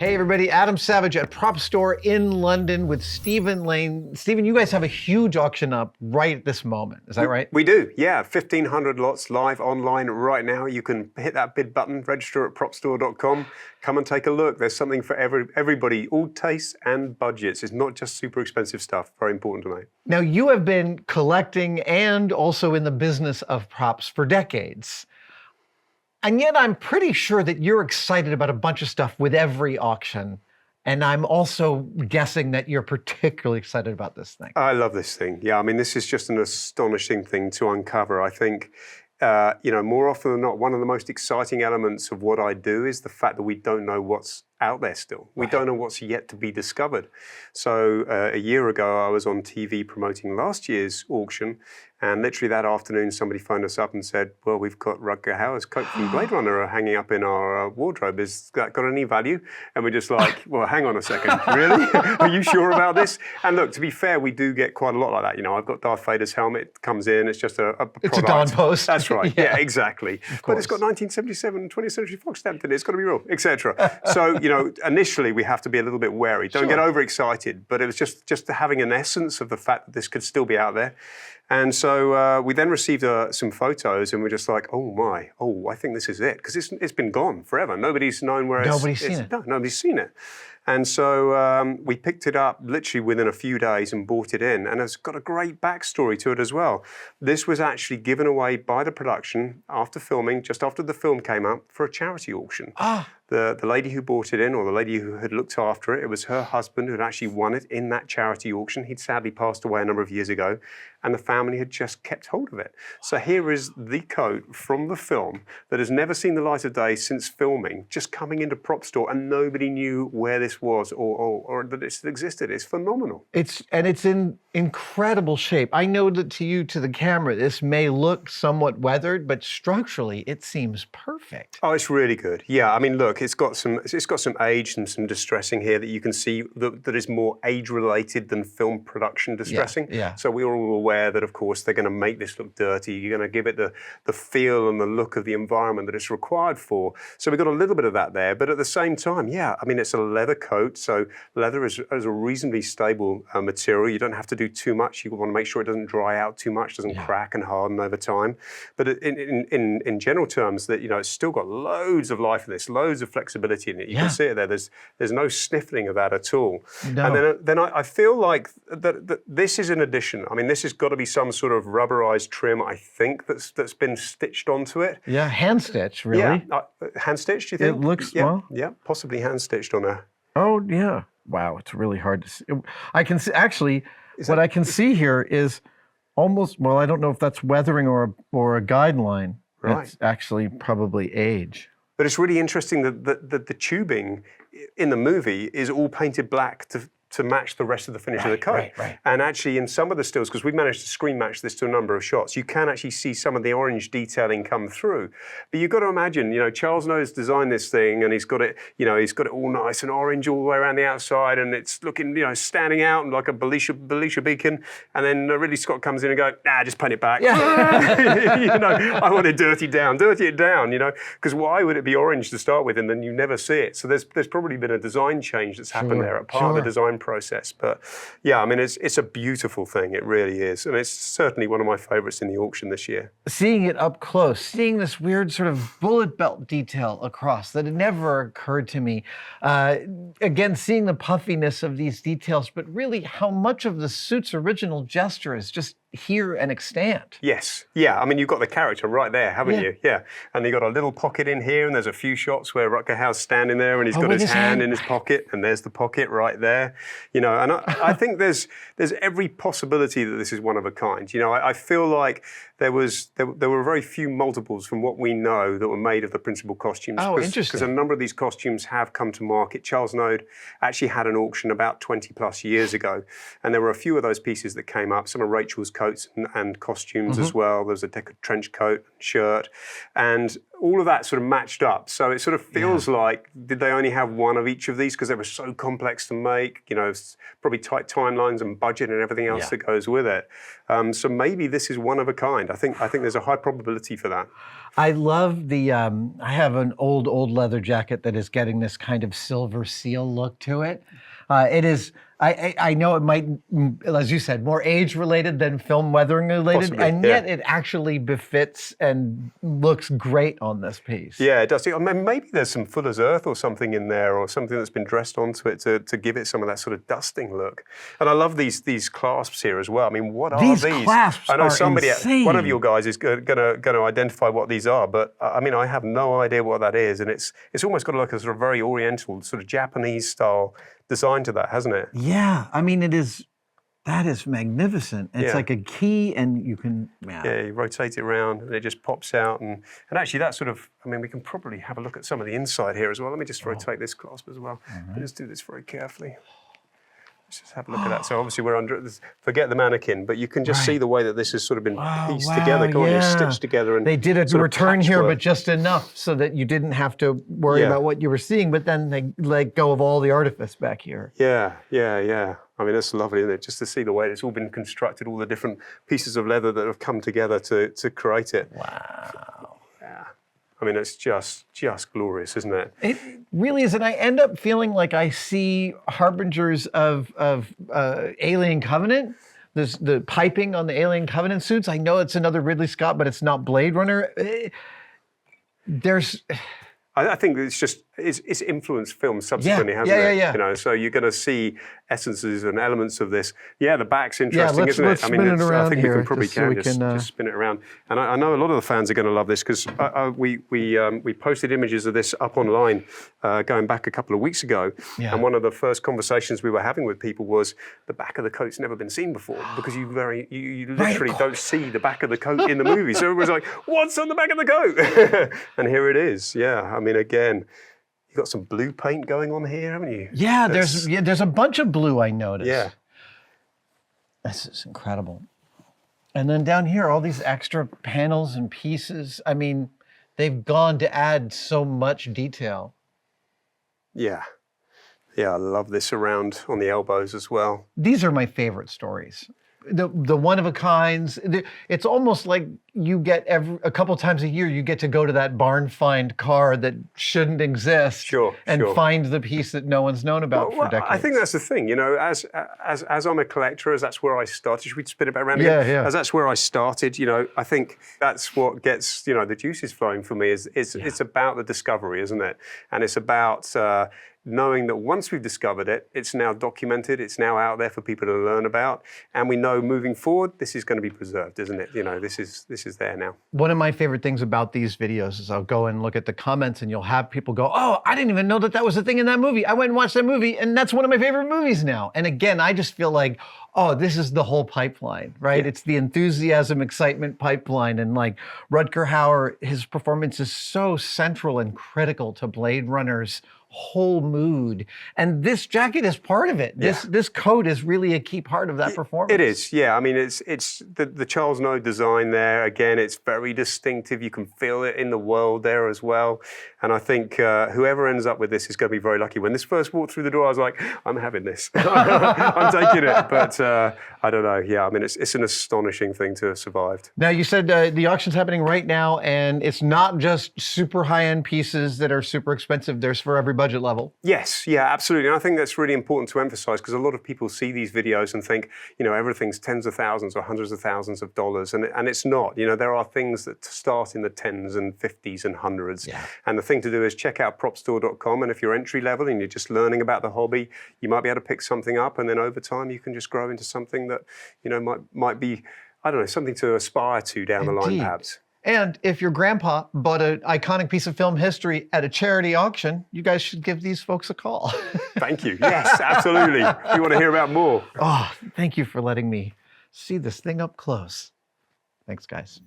Hey everybody, Adam Savage at Propstore in London with Stephen Lane. Stephen, you guys have a huge auction up right at this moment. Is that right? We do, yeah. 1,500 lots live online right now. You can hit that bid button, register at propstore.com. Come and take a look. There's something for everybody, all tastes and budgets. It's not just super expensive stuff. Very important to note. Now, you have been collecting and also in the business of props for decades. And yet I'm pretty sure that you're excited about a bunch of stuff with every auction. And I'm also guessing that you're particularly excited about this thing. I love this thing. Yeah, I mean, this is just an astonishing thing to uncover. I think, more often than not, one of the most exciting elements of what I do is the fact that we don't know what's out there still. We don't know what's yet to be discovered. So a year ago, I was on TV promoting last year's auction, and literally that afternoon, somebody phoned us up and said, well, we've got Rutger Hauer's coat from Blade Runner hanging up in our wardrobe. Is that got any value? And we're just like, well, hang on a second, really? Are you sure about this? And look, to be fair, we do get quite a lot like that. You know, I've got Darth Vader's helmet, comes in, it's just a product. It's a Dawn post. That's right, yeah, exactly. But it's got 1977 20th Century Fox stamped in it, it's got to be real, etc. So, you know, initially we have to be a little bit wary. Don't get overexcited, but it was just having an essence of the fact that this could still be out there. And so we then received some photos, and we're just like, oh my, I think this is it, because it's been gone forever. Nobody's known where Nobody's seen it. No, nobody's seen it. And so we picked it up literally within a few days and bought it in, and it's got a great backstory to it as well. This was actually given away by the production after filming, just after the film came out, for a charity auction. The lady who bought it in, or the lady who had looked after it, it was her husband who had actually won it in that charity auction. He'd sadly passed away a number of years ago, and the family had just kept hold of it. So here is the coat from the film that has never seen the light of day since filming, just coming into Propstore, and nobody knew where this was or that it existed. It's phenomenal. It's in incredible shape. I know that to the camera, this may look somewhat weathered, but structurally it seems perfect. Oh, it's really good. Yeah, I mean, look, it's got some age and some distressing here that you can see that is more age-related than film production distressing. Yeah. So we're all aware that, of course, they're going to make this look dirty. You're going to give it the feel and the look of the environment that it's required for. So we've got a little bit of that there, but at the same time, yeah, I mean, it's a leather coat, so leather is a reasonably stable material. You don't have to do too much. You want to make sure it doesn't dry out too much, doesn't crack and harden over time. But in general terms, that, you know, it's still got loads of life in this, loads of flexibility in it. You can see it there. There's no sniffling of that at all. No. And then I feel like that this is an addition. I mean, this has got to be some sort of rubberized trim, I think, that's been stitched onto it. Yeah, hand stitched, really. Yeah, hand stitched. You think? It looks possibly hand stitched on there. Oh yeah. Wow, it's really hard to see. I can see actually. What I can see here is almost. Well, I don't know if that's weathering or a guideline. Right. It's actually probably age. But it's really interesting that the tubing in the movie is all painted black to match the rest of the finish of the coat. Right. And actually in some of the stills, because we've managed to screen match this to a number of shots, you can actually see some of the orange detailing come through. But you've got to imagine, you know, Charles No's designed this thing, and he's got it all nice and orange all the way around the outside, and it's looking, you know, standing out like a Belisha beacon. And then Ridley Scott comes in and goes, just paint it back. Yeah. You know, I want it dirty it down, you know, because why would it be orange to start with and then you never see it? So there's probably been a design change that's happened there, a part of the design process. But yeah, I mean, it's a beautiful thing. It really is. And it's certainly one of my favorites in the auction this year. Seeing it up close, seeing this weird sort of bullet belt detail across that had never occurred to me. Again, seeing the puffiness of these details, but really how much of the suit's original gesture is just here and extant. Yes. Yeah. I mean, you've got the character right there, haven't you? Yeah. And you've got a little pocket in here, and there's a few shots where Rutger Hauer's standing there and he's got his hand in his pocket, and there's the pocket right there. You know, and I think there's every possibility that this is one of a kind. You know, I feel like there were very few multiples from what we know that were made of the principal costumes. Oh, interesting. Because a number of these costumes have come to market. Charles No actually had an auction about 20 plus years ago, and there were a few of those pieces that came up. Some of Rachel's coats and costumes as well. There was a decorative trench coat, shirt, and all of that sort of matched up. So it sort of feels like, did they only have one of each of these because they were so complex to make? You know, probably tight timelines and budget and everything else that goes with it. So maybe this is one of a kind. I think there's a high probability for that. I love the, I have an old leather jacket that is getting this kind of silver seal look to it. It is, I know it might, as you said, more age related than film weathering related, Possibly, and yet it actually befits and looks great on this piece. Yeah, it does. I mean, maybe there's some Fuller's Earth or something in there, or something that's been dressed onto it to give it some of that sort of dusting look. And I love these clasps here as well. I mean, what are these? These clasps I know are somebody, insane. one of your guys is going to identify what these are, but I mean, I have no idea what that is, and it's almost got like a sort of very Oriental, sort of Japanese style design to that, hasn't it? Yeah, I mean, that is magnificent. It's Yeah. like a key, and you can, Yeah, you rotate it around and it just pops out. And actually that sort of, I mean, we can probably have a look at some of the inside here as well. Let me just rotate this clasp as well. Right. Let's do this very carefully. Let's just have a look at that. So obviously we're under, forget the mannequin, but you can just see the way that this has sort of been pieced together, can't you? Stitched together. And they did a sort of return here, patchwork. but just enough so that you didn't have to worry about what you were seeing, but then they let go of all the artifice back here. Yeah. I mean, that's lovely, isn't it? Just to see the way it's all been constructed, all the different pieces of leather that have come together to create it. Wow. Yeah. I mean, it's just glorious, isn't it? It really is, and I end up feeling like I see harbingers of Alien Covenant. There's the piping on the Alien Covenant suits. I know it's another Ridley Scott, but it's not Blade Runner. I think it's influenced film subsequently, hasn't it? Yeah. You know, so you're going to see essences and elements of this. Yeah, the back's interesting, isn't it? Let's spin it around I think here, we can probably just spin it around. And I know a lot of the fans are going to love this because we posted images of this up online going back a couple of weeks ago. Yeah. And one of the first conversations we were having with people was the back of the coat's never been seen before because you literally don't see the back of the coat in the movie. So everyone's like, what's on the back of the coat? And here it is. Yeah, I mean, again, you've got some blue paint going on here, haven't you? Yeah, there's a bunch of blue I noticed. Yeah. This is incredible. And then down here, all these extra panels and pieces. I mean, they've gone to add so much detail. Yeah. Yeah, I love this around on the elbows as well. These are my favorite stories. The one of a kinds. It's almost like you get a couple times a year you get to go to that barn find car that shouldn't exist and find the piece that no one's known about for decades. I think that's the thing, you know, as I'm a collector, as that's where I started. Should we spin it back around again? Yeah. As that's where I started, you know, I think that's what gets, you know, the juices flowing for me is it's about the discovery, isn't it? And it's about knowing that once we've discovered it, it's now documented, it's now out there for people to learn about, and we know moving forward, this is going to be preserved, isn't it? You know, this is there now. One of my favorite things about these videos is I'll go and look at the comments and you'll have people go, oh, I didn't even know that was a thing in that movie. I went and watched that movie and that's one of my favorite movies now. And again, I just feel like, oh, this is the whole pipeline, right? Yeah. It's the enthusiasm, excitement pipeline. And like Rutger Hauer, his performance is so central and critical to Blade Runner's whole mood. And this jacket is part of it. This coat is really a key part of that performance. It is, yeah. I mean, it's the Charles Noe design there. Again, it's very distinctive. You can feel it in the world there as well. And I think whoever ends up with this is going to be very lucky. When this first walked through the door, I was like, I'm having this. I'm taking it. But I don't know. Yeah, I mean, it's an astonishing thing to have survived. Now, you said the auction's happening right now, and it's not just super high-end pieces that are super expensive. There's for every budget level. Yes, yeah, absolutely. And I think that's really important to emphasize because a lot of people see these videos and think, you know, everything's tens of thousands or hundreds of thousands of dollars. And it's not. You know, there are things that start in the tens and 50s and hundreds. Yeah. And the thing to do is check out propstore.com. And if you're entry level and you're just learning about the hobby, you might be able to pick something up. And then over time, you can just grow into something that, you know, might be, I don't know, something to aspire to down the line, perhaps. And if your grandpa bought an iconic piece of film history at a charity auction, you guys should give these folks a call. Thank you. Yes, absolutely. We want to hear about more. Oh, thank you for letting me see this thing up close. Thanks, guys.